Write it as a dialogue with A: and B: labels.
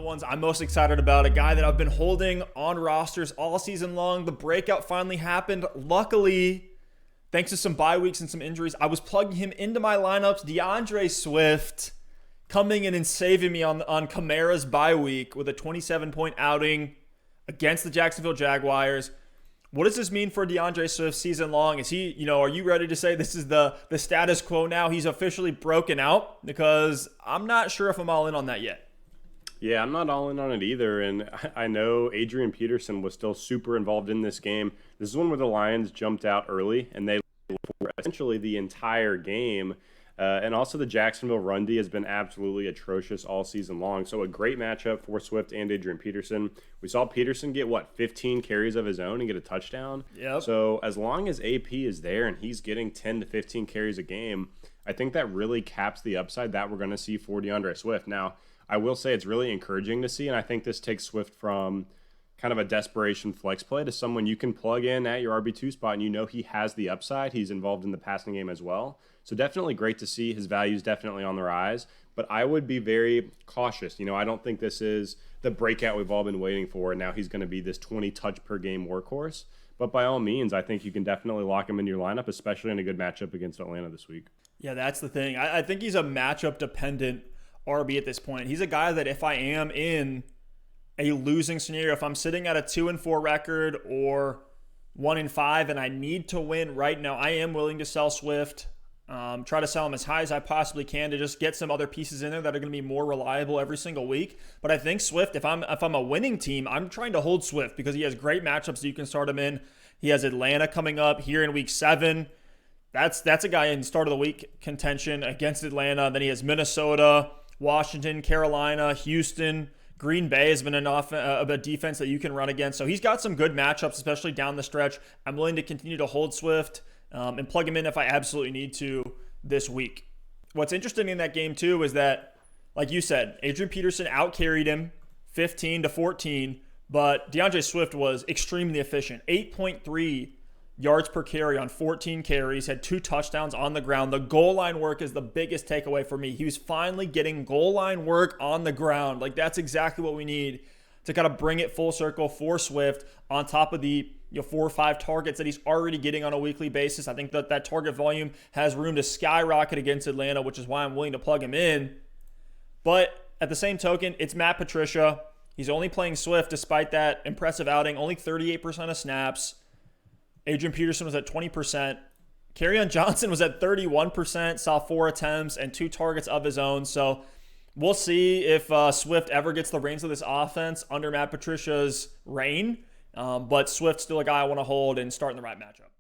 A: ones I'm most excited about, a guy that I've been holding on rosters all season long. The breakout finally happened. Luckily, thanks to some bye weeks and some injuries, I was plugging him into my lineups. DeAndre Swift coming in and saving me on Kamara's bye week with a 27-point outing against the Jacksonville Jaguars. What does this mean for DeAndre Swift season long? Is he, are you ready to say this is the status quo now? He's officially broken out? Because I'm not sure if I'm all in on that yet.
B: Yeah, I'm not all in on it either. And I know Adrian Peterson was still super involved in this game. This is one where the Lions jumped out early and they for essentially the entire game. And also the Jacksonville run D has been absolutely atrocious all season long. So a great matchup for Swift and Adrian Peterson. We saw Peterson get, 15 carries of his own and get a touchdown?
A: Yep.
B: So as long as AP is there and he's getting 10 to 15 carries a game, I think that really caps the upside that we're going to see for DeAndre Swift. Now, I will say it's really encouraging to see, and I think this takes Swift from kind of a desperation flex play to someone you can plug in at your RB2 spot and he has the upside. He's involved in the passing game as well. So definitely great to see. His value is definitely on the rise, but I would be very cautious. I don't think this is the breakout we've all been waiting for, and now he's going to be this 20 touch per game workhorse. But by all means, I think you can definitely lock him into your lineup, especially in a good matchup against Atlanta this week.
A: Yeah, that's the thing. I think he's a matchup dependent RB at this point. He's a guy that if I am in a losing scenario, if I'm sitting at a 2-4 record or 1-5 and I need to win right now, I am willing to sell Swift. Try to sell him as high as I possibly can to just get some other pieces in there that are going to be more reliable every single week. But I think Swift, if I'm a winning team, I'm trying to hold Swift because he has great matchups that you can start him in. He has Atlanta coming up here in week 7. That's a guy in start of the week contention against Atlanta. Then he has Minnesota, Washington, Carolina, Houston. Green Bay has been enough of a defense that you can run against. So he's got some good matchups, especially down the stretch. I'm willing to continue to hold Swift and plug him in if I absolutely need to this week. What's interesting in that game, too, is that, like you said, Adrian Peterson out-carried him 15-14, but DeAndre Swift was extremely efficient. 8.3 yards per carry on 14 carries, had 2 touchdowns on the ground. The goal line work is the biggest takeaway for me. He was finally getting goal line work on the ground. Like, that's exactly what we need to kind of bring it full circle for Swift on top of the 4 or 5 targets that he's already getting on a weekly basis. I think that target volume has room to skyrocket against Atlanta, which is why I'm willing to plug him in. But at the same token, it's Matt Patricia. He's only playing Swift despite that impressive outing, only 38% of snaps. Adrian Peterson was at 20%. Kerryon Johnson was at 31%, saw 4 attempts and 2 targets of his own. So we'll see if Swift ever gets the reins of this offense under Matt Patricia's reign. But Swift's still a guy I want to hold and start in the right matchup.